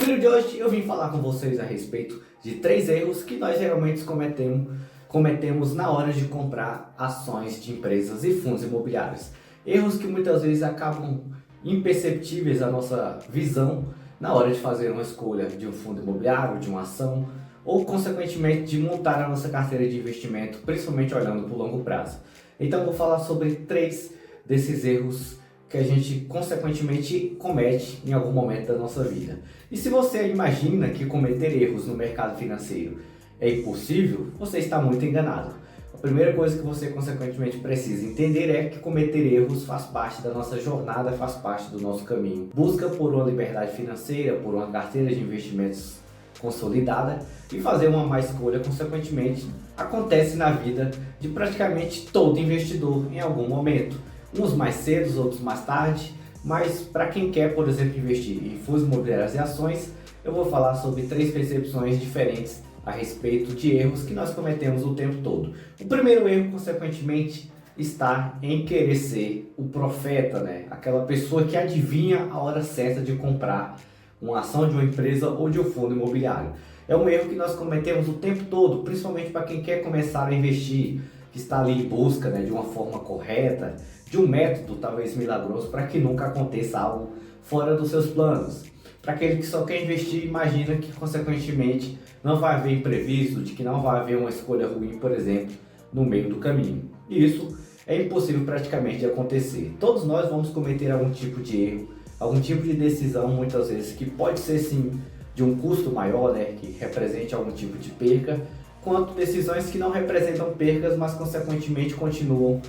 vídeo de hoje eu vim falar com vocês a respeito de 3 erros que nós geralmente cometemos na hora de comprar ações de empresas e fundos imobiliários. Erros que muitas vezes acabam imperceptíveis à nossa visão na hora de fazer uma escolha de um fundo imobiliário, de uma ação ou consequentemente de montar a nossa carteira de investimento, principalmente olhando para o longo prazo. Então vou falar sobre 3 desses erros que a gente consequentemente comete em algum momento da nossa vida. E se você imagina que cometer erros no mercado financeiro é impossível, você está muito enganado. A primeira coisa que você consequentemente precisa entender é que cometer erros faz parte da nossa jornada, faz parte do nosso caminho. Busca por uma liberdade financeira, por uma carteira de investimentos consolidada e fazer uma má escolha, consequentemente, acontece na vida de praticamente todo investidor em algum momento. Uns mais cedo, outros mais tarde, mas para quem quer, por exemplo, investir em fundos imobiliários e ações, eu vou falar sobre 3 percepções diferentes a respeito de erros que nós cometemos o tempo todo. O primeiro erro, consequentemente, está em querer ser o profeta, né? Aquela pessoa que adivinha a hora certa de comprar uma ação de uma empresa ou de um fundo imobiliário. É um erro que nós cometemos o tempo todo, principalmente para quem quer começar a investir, que está ali em busca, né, de uma forma correta, de um método talvez milagroso para que nunca aconteça algo fora dos seus planos. Para aquele que só quer investir, imagina que consequentemente não vai haver imprevisto, de que não vai haver uma escolha ruim, por exemplo, no meio do caminho. E isso é impossível praticamente de acontecer. Todos nós vamos cometer algum tipo de erro, algum tipo de decisão, muitas vezes, que pode ser sim de um custo maior, né, que represente algum tipo de perca, quanto decisões que não representam percas, mas consequentemente continuam,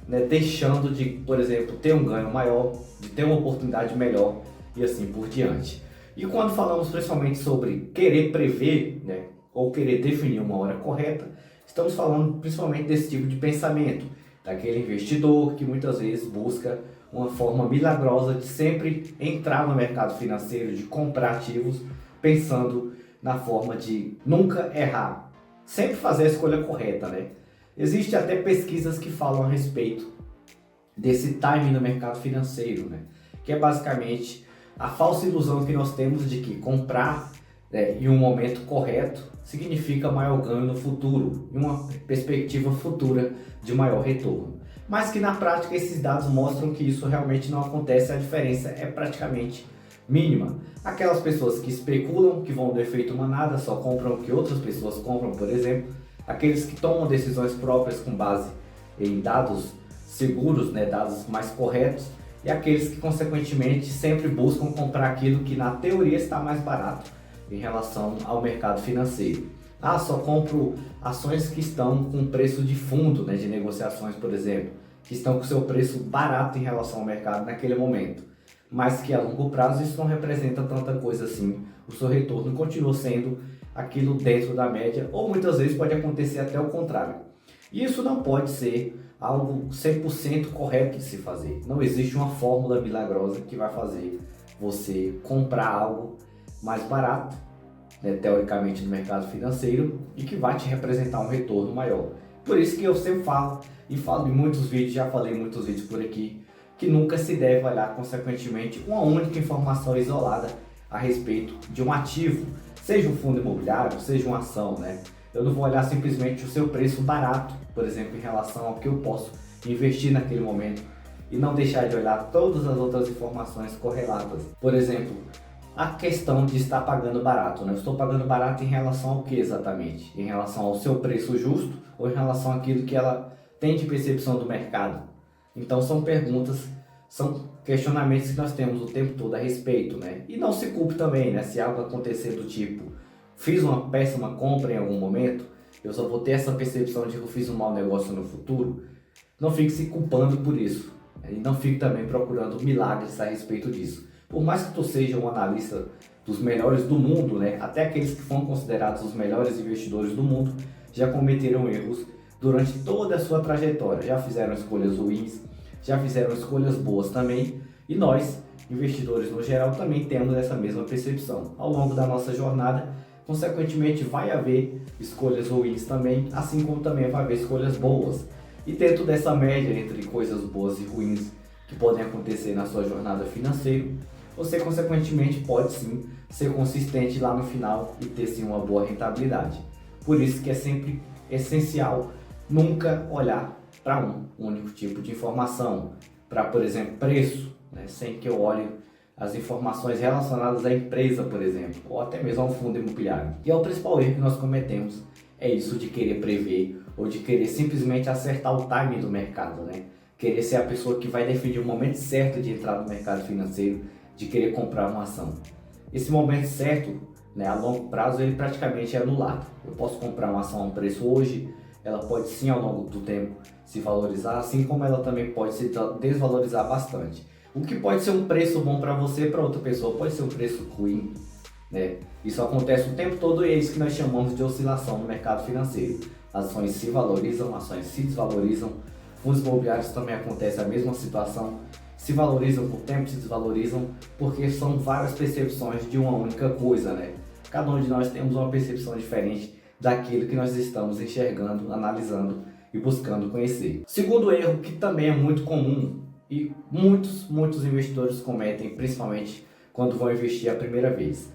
né, deixando de, por exemplo, ter um ganho maior, de ter uma oportunidade melhor e assim por diante. E quando falamos principalmente sobre querer prever, né, ou querer definir uma hora correta, estamos falando principalmente desse tipo de pensamento, daquele investidor que muitas vezes busca uma forma milagrosa de sempre entrar no mercado financeiro, de comprar ativos, pensando na forma de nunca errar, sempre fazer a escolha correta, né? Existem até pesquisas que falam a respeito desse timing no mercado financeiro, né? Que é basicamente a falsa ilusão que nós temos de que comprar, né, em um momento correto significa maior ganho no futuro, em uma perspectiva futura de maior retorno. Mas que na prática esses dados mostram que isso realmente não acontece, a diferença é praticamente mínima. Aquelas pessoas que especulam, que vão do efeito manada, só compram o que outras pessoas compram, por exemplo, aqueles que tomam decisões próprias com base em dados seguros, né, dados mais corretos, e aqueles que consequentemente sempre buscam comprar aquilo que na teoria está mais barato em relação ao mercado financeiro. Ah, só compro ações que estão com preço de fundo, né, de negociações, por exemplo, que estão com seu preço barato em relação ao mercado naquele momento, mas que a longo prazo isso não representa tanta coisa assim. O seu retorno continua sendo aquilo dentro da média, ou muitas vezes pode acontecer até o contrário. E isso não pode ser algo 100% correto de se fazer. Não existe uma fórmula milagrosa que vai fazer você comprar algo mais barato, né, teoricamente no mercado financeiro, e que vai te representar um retorno maior. Por isso que eu sempre falo, e falo em muitos vídeos, já falei em muitos vídeos por aqui, que nunca se deve olhar consequentemente uma única informação isolada a respeito de um ativo, seja um fundo imobiliário, seja uma ação, né? Eu não vou olhar simplesmente o seu preço barato, por exemplo, em relação ao que eu posso investir naquele momento, e não deixar de olhar todas as outras informações correlatas. Por exemplo, a questão de estar pagando barato, né? Eu estou pagando barato em relação ao que exatamente? Em relação ao seu preço justo ou em relação àquilo que ela tem de percepção do mercado? Então são perguntas, são questionamentos que nós temos o tempo todo a respeito, né? E não se culpe também, né? Se algo acontecer do tipo, fiz uma péssima compra em algum momento, eu só vou ter essa percepção de que eu fiz um mau negócio no futuro. Não fique se culpando por isso, né? E não fique também procurando milagres a respeito disso. Por mais que tu seja um analista dos melhores do mundo, né? Até aqueles que foram considerados os melhores investidores do mundo já cometeram erros durante toda a sua trajetória. Já fizeram escolhas ruins, já fizeram escolhas boas também. E nós, investidores no geral, também temos essa mesma percepção. Ao longo da nossa jornada, consequentemente, vai haver escolhas ruins também, assim como também vai haver escolhas boas. E dentro dessa média entre coisas boas e ruins que podem acontecer na sua jornada financeira, você consequentemente pode sim ser consistente lá no final e ter sim uma boa rentabilidade. Por isso que é sempre essencial nunca olhar para um único tipo de informação, para, por exemplo, preço, né? Sem que eu olhe as informações relacionadas à empresa, por exemplo, ou até mesmo ao fundo imobiliário. E é o principal erro que nós cometemos, é isso de querer prever ou de querer simplesmente acertar o timing do mercado, né? Querer ser a pessoa que vai definir o momento certo de entrar no mercado financeiro, de querer comprar uma ação. Esse momento certo, né, a longo prazo, ele praticamente é anulado. Eu posso comprar uma ação a um preço hoje, ela pode sim ao longo do tempo se valorizar, assim como ela também pode se desvalorizar bastante. O que pode ser um preço bom para você, para outra pessoa pode ser um preço ruim, né? Isso acontece o tempo todo e é isso que nós chamamos de oscilação no mercado financeiro. Ações se valorizam, ações se desvalorizam, fundos imobiliários também acontece a mesma situação, se valorizam com o tempo, se desvalorizam, porque são várias percepções de uma única coisa, né? Cada um de nós temos uma percepção diferente daquilo que nós estamos enxergando, analisando e buscando conhecer. Segundo erro, que também é muito comum e muitos investidores cometem, principalmente quando vão investir a primeira vez.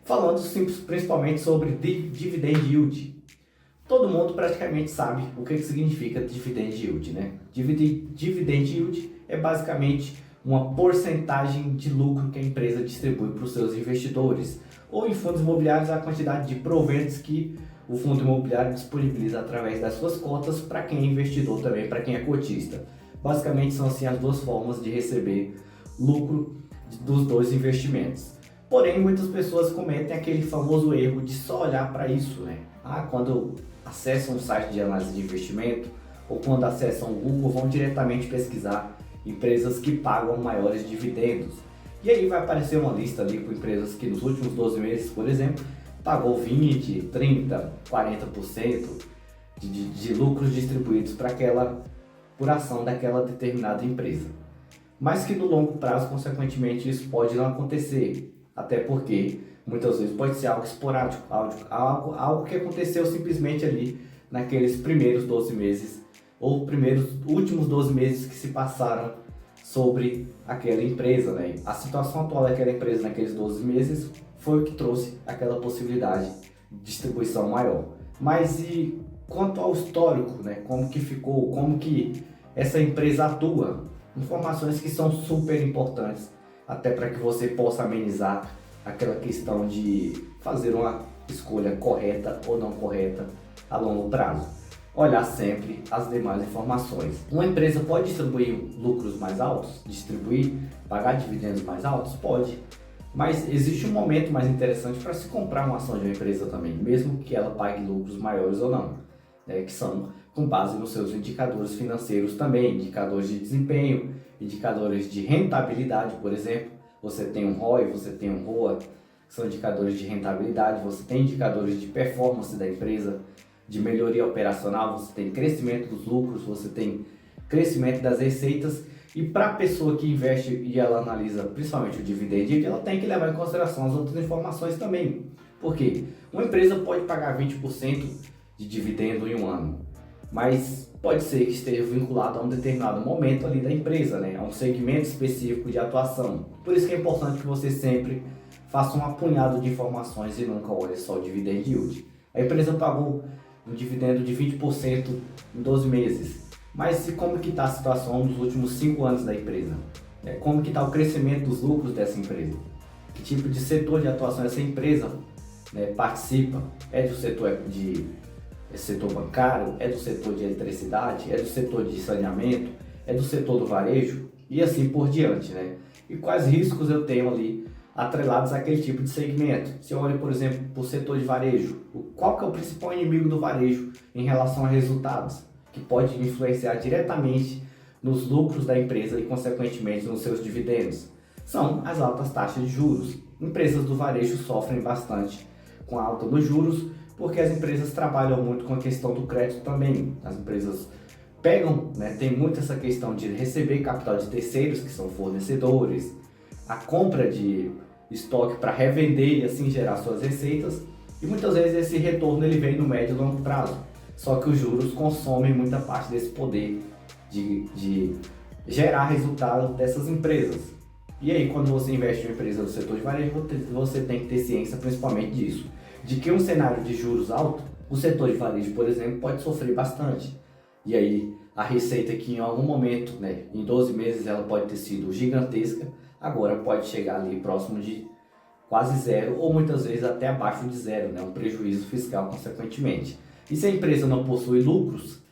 Falando principalmente sobre dividend yield. Todo mundo praticamente sabe o que significa dividend yield, né? Dividend yield é basicamente uma porcentagem de lucro que a empresa distribui para os seus investidores, ou em fundos imobiliários a quantidade de proventos que o fundo imobiliário disponibiliza através das suas cotas para quem é investidor também, para quem é cotista. Basicamente são assim as duas formas de receber lucro dos dois investimentos. Porém, muitas pessoas cometem aquele famoso erro de só olhar para isso, né? Quando acessam um site de análise de investimento ou quando acessam o Google, vão diretamente pesquisar empresas que pagam maiores dividendos. E aí vai aparecer uma lista ali com empresas que nos últimos 12 meses, por exemplo, pagou 20, 30, 40% de lucros distribuídos para aquela por ação daquela determinada empresa. Mas que no longo prazo, consequentemente, isso pode não acontecer. Até porque muitas vezes pode ser algo esporádico, algo que aconteceu simplesmente ali naqueles primeiros 12 meses ou últimos 12 meses que se passaram sobre aquela empresa, né? A situação atual daquela empresa naqueles 12 meses foi o que trouxe aquela possibilidade de distribuição maior. Mas e quanto ao histórico, né? Como que ficou, como que essa empresa atua? Informações que são super importantes até para que você possa amenizar aquela questão de fazer uma escolha correta ou não correta a longo prazo. Olhar sempre as demais informações. Uma empresa pode distribuir lucros mais altos? Pagar dividendos mais altos? Pode. Mas existe um momento mais interessante para se comprar uma ação de uma empresa também, mesmo que ela pague lucros maiores ou não, né, que são com base nos seus indicadores financeiros também, indicadores de desempenho, indicadores de rentabilidade, por exemplo. Você tem um ROI, você tem um ROA, que são indicadores de rentabilidade, você tem indicadores de performance da empresa, de melhoria operacional, você tem crescimento dos lucros, você tem crescimento das receitas. E para a pessoa que investe e ela analisa principalmente o dividend, ela tem que levar em consideração as outras informações também. Por quê? Uma empresa pode pagar 20% de dividendo em um ano, mas pode ser que esteja vinculado a um determinado momento ali da empresa, né? A um segmento específico de atuação. Por isso que é importante que você sempre faça um apunhado de informações e nunca olhe só o dividend yield. A empresa pagou um dividendo de 20% em 12 meses. Mas e como que está a situação dos últimos 5 anos da empresa? Como que está o crescimento dos lucros dessa empresa? Que tipo de setor de atuação essa empresa, né, participa? É do setor bancário? É do setor de eletricidade? É do setor de saneamento? É do setor do varejo? E assim por diante, né? E quais riscos eu tenho ali atrelados àquele tipo de segmento? Se eu olho, por exemplo, para o setor de varejo, qual que é o principal inimigo do varejo em relação a resultados? Que pode influenciar diretamente nos lucros da empresa e, consequentemente, nos seus dividendos, são as altas taxas de juros. Empresas do varejo sofrem bastante com a alta dos juros, porque as empresas trabalham muito com a questão do crédito também. As empresas pegam, né, tem muito essa questão de receber capital de terceiros, que são fornecedores, a compra de estoque para revender e assim gerar suas receitas, e muitas vezes esse retorno ele vem no médio e longo prazo. Só que os juros consomem muita parte desse poder de gerar resultado dessas empresas. E aí, quando você investe em uma empresa do setor de varejo, você tem que ter ciência principalmente disso, de que um cenário de juros alto, o setor de varejo, por exemplo, pode sofrer bastante. E aí, a receita que em algum momento, né, em 12 meses, ela pode ter sido gigantesca, agora pode chegar ali próximo de quase zero ou muitas vezes até abaixo de zero, né, um prejuízo fiscal consequentemente. E se a empresa não possui lucros,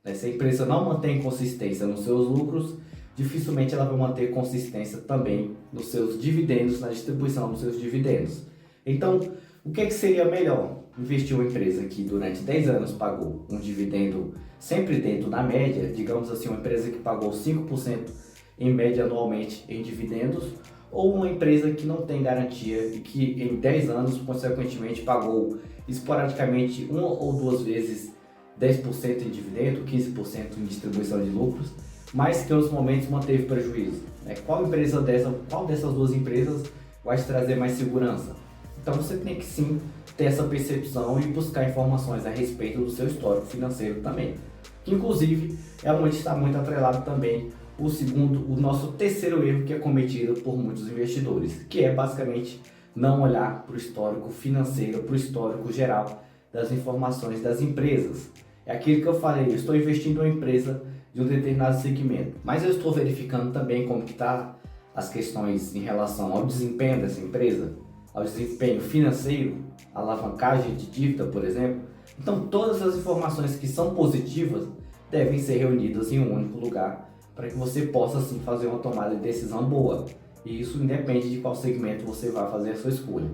né, se a empresa não mantém consistência nos seus lucros, dificilmente ela vai manter consistência também nos seus dividendos, na distribuição dos seus dividendos. Então, o que seria melhor? Investir em uma empresa que durante 10 anos pagou um dividendo sempre dentro da média, digamos assim, uma empresa que pagou 5% em média anualmente em dividendos, ou uma empresa que não tem garantia e que em 10 anos, consequentemente, pagou esporadicamente uma ou duas vezes 10% em dividendo, 15% em distribuição de lucros, mas que em outros momentos manteve prejuízo. Qual dessas duas empresas vai te trazer mais segurança? Então você tem que sim ter essa percepção e buscar informações a respeito do seu histórico financeiro também. Que inclusive é onde está muito atrelado também o nosso terceiro erro que é cometido por muitos investidores, que é basicamente não olhar para o histórico financeiro, para o histórico geral das informações das empresas. É aquilo que eu falei, eu estou investindo em uma empresa de um determinado segmento, mas eu estou verificando também como que está as questões em relação ao desempenho dessa empresa, ao desempenho financeiro, alavancagem de dívida, por exemplo. Então todas as informações que são positivas devem ser reunidas em um único lugar para que você possa assim fazer uma tomada de decisão boa. E isso independe de qual segmento você vai fazer a sua escolha.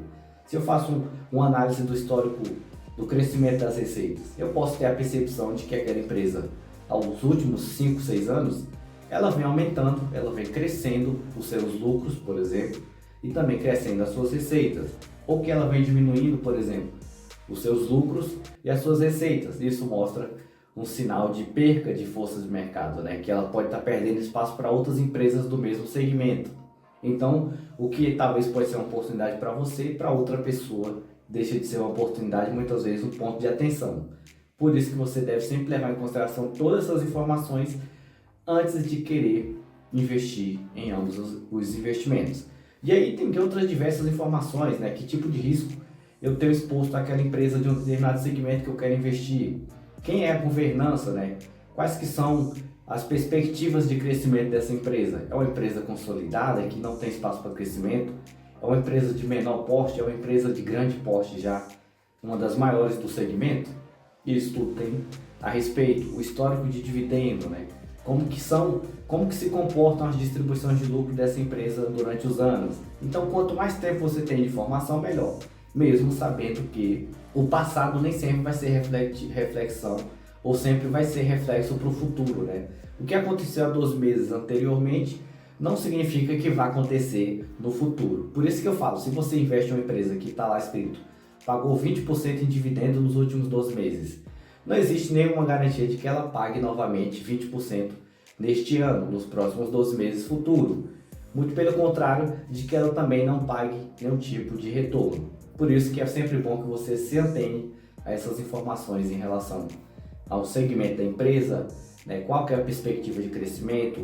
Se eu faço uma análise do histórico do crescimento das receitas, eu posso ter a percepção de que aquela empresa, aos últimos 5, 6 anos, ela vem aumentando, ela vem crescendo os seus lucros, por exemplo, e também crescendo as suas receitas. Ou que ela vem diminuindo, por exemplo, os seus lucros e as suas receitas. Isso mostra um sinal de perca de força de mercado, né? Que ela pode estar perdendo espaço para outras empresas do mesmo segmento. Então, o que talvez pode ser uma oportunidade para você e para outra pessoa deixa de ser uma oportunidade, muitas vezes um ponto de atenção. Por isso que você deve sempre levar em consideração todas essas informações antes de querer investir em ambos os investimentos. E aí tem outras diversas informações, né? Que tipo de risco eu tenho exposto àquela empresa de um determinado segmento que eu quero investir? Quem é a governança, né? Quais que são as perspectivas de crescimento dessa empresa? É uma empresa consolidada que não tem espaço para crescimento? É uma empresa de menor porte? É uma empresa de grande porte já? Uma das maiores do segmento? Isso tudo tem a respeito, o histórico de dividendo, né? Como que se comportam as distribuições de lucro dessa empresa durante os anos. Então, quanto mais tempo você tem de informação, melhor. Mesmo sabendo que o passado nem sempre vai ser reflexão ou sempre vai ser reflexo para o futuro, né? O que aconteceu há 12 meses anteriormente não significa que vai acontecer no futuro. Por isso que eu falo, se você investe em uma empresa que está lá escrito, pagou 20% em dividendo nos últimos 12 meses, não existe nenhuma garantia de que ela pague novamente 20% neste ano, nos próximos 12 meses futuro. Muito pelo contrário, de que ela também não pague nenhum tipo de retorno. Por isso que é sempre bom que você se antene a essas informações em relação ao segmento da empresa, né? Qual que é a perspectiva de crescimento,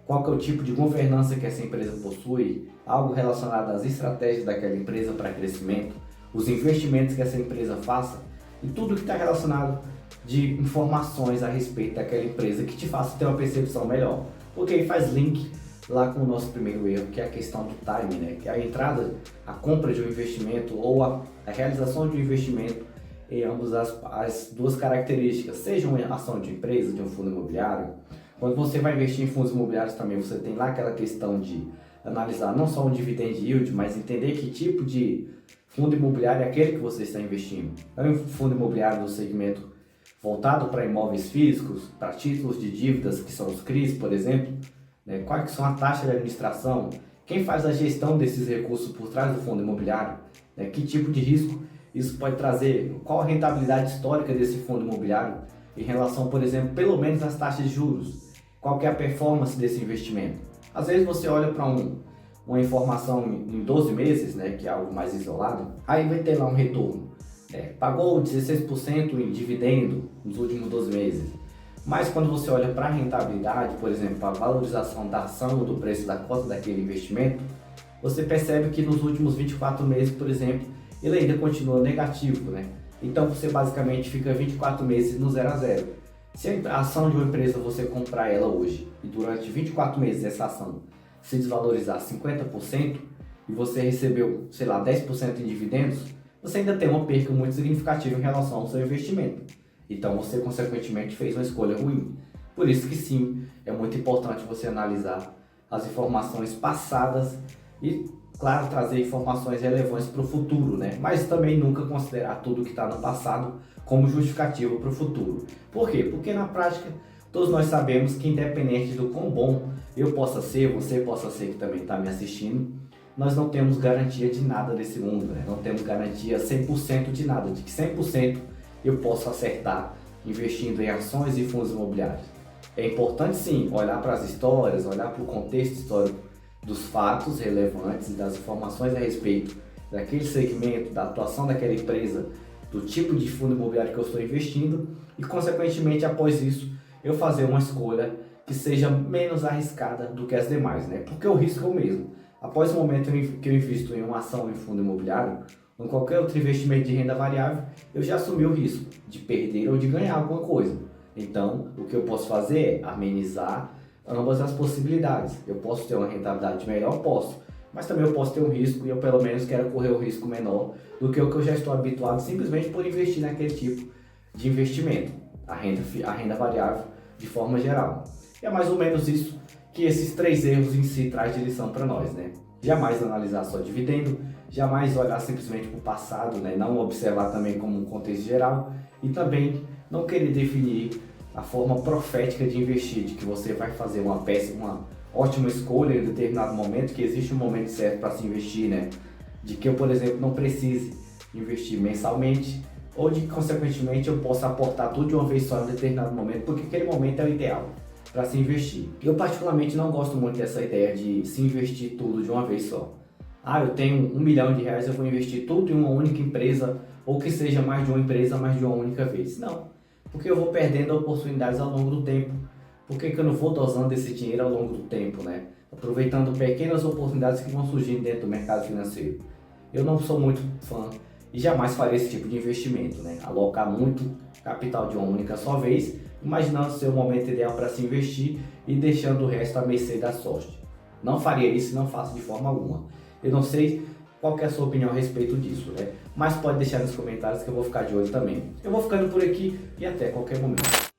qual que é o tipo de governança que essa empresa possui, algo relacionado às estratégias daquela empresa para crescimento, os investimentos que essa empresa faça e tudo que está relacionado de informações a respeito daquela empresa que te faça ter uma percepção melhor. Porque aí faz link lá com o nosso primeiro erro, que é a questão do timing, né? Que é a entrada, a compra de um investimento ou a realização de um investimento em ambas as duas características, seja uma ação de empresa, de um fundo imobiliário. Quando você vai investir em fundos imobiliários também, você tem lá aquela questão de analisar não só o dividend yield, mas entender que tipo de fundo imobiliário é aquele que você está investindo. É um fundo imobiliário do segmento voltado para imóveis físicos, para títulos de dívidas, que são os CRIs, por exemplo, né? Quais que são a taxa de administração, quem faz a gestão desses recursos por trás do fundo imobiliário, né? Que tipo de risco isso pode trazer, qual a rentabilidade histórica desse fundo imobiliário em relação, por exemplo, pelo menos às taxas de juros, qual que é a performance desse investimento. Às vezes você olha para uma informação em 12 meses, né, que é algo mais isolado, aí vai ter lá um retorno. Pagou 16% em dividendo nos últimos 12 meses. Mas quando você olha para a rentabilidade, por exemplo, a valorização da ação ou do preço da cota daquele investimento, você percebe que nos últimos 24 meses, por exemplo, ele ainda continua negativo, né? Então você basicamente fica 24 meses no 0 a 0. Se a ação de uma empresa você comprar ela hoje e durante 24 meses essa ação se desvalorizar 50% e você recebeu, sei lá, 10% em dividendos, você ainda tem uma perca muito significativa em relação ao seu investimento. Então você consequentemente fez uma escolha ruim. Por isso que sim, é muito importante você analisar as informações passadas e, claro, trazer informações relevantes para o futuro, né? Mas também nunca considerar tudo que está no passado como justificativo para o futuro. Por quê? Porque na prática todos nós sabemos que, independente do quão bom eu possa ser, você possa ser que também está me assistindo, nós não temos garantia de nada nesse mundo, né? Não temos garantia 100% de nada, de que 100% eu posso acertar investindo em ações e fundos imobiliários. É importante sim olhar para as histórias, olhar para o contexto histórico dos fatos relevantes e das informações a respeito daquele segmento, da atuação daquela empresa, do tipo de fundo imobiliário que eu estou investindo e, consequentemente, após isso, eu fazer uma escolha que seja menos arriscada do que as demais, né? Porque o risco é o mesmo. Após o momento que eu invisto em uma ação em fundo imobiliário ou em qualquer outro investimento de renda variável, eu já assumi o risco de perder ou de ganhar alguma coisa. Então, o que eu posso fazer é amenizar ambas as possibilidades. Eu posso ter uma rentabilidade melhor? Posso. Mas também eu posso ter um risco e eu pelo menos quero correr o risco menor do que o que eu já estou habituado simplesmente por investir naquele tipo de investimento, a renda variável de forma geral. E é mais ou menos isso que esses 3 erros em si traz de lição para nós, né? Jamais analisar só dividendo, jamais olhar simplesmente para o passado, né? Não observar também como um contexto geral e também não querer definir a forma profética de investir, de que você vai fazer uma ótima escolha em determinado momento, que existe um momento certo para se investir, né? De que eu, por exemplo, não precise investir mensalmente ou de que, consequentemente, eu possa aportar tudo de uma vez só em determinado momento, porque aquele momento é o ideal para se investir. Eu particularmente não gosto muito dessa ideia de se investir tudo de uma vez só. Ah, eu tenho R$1 milhão, eu vou investir tudo em uma única empresa, ou que seja mais de uma empresa, mais de uma única vez. Não, porque eu vou perdendo oportunidades ao longo do tempo. Por que eu não vou dosando esse dinheiro ao longo do tempo, né? Aproveitando pequenas oportunidades que vão surgindo dentro do mercado financeiro. Eu não sou muito fã e jamais faria esse tipo de investimento, né? Alocar muito capital de uma única só vez, imaginando ser o momento ideal para se investir e deixando o resto à mercê da sorte. Não faria isso e não faço de forma alguma. Eu não sei qual que é a sua opinião a respeito disso, né? Mas pode deixar nos comentários que eu vou ficar de olho também. Eu vou ficando por aqui e até qualquer momento.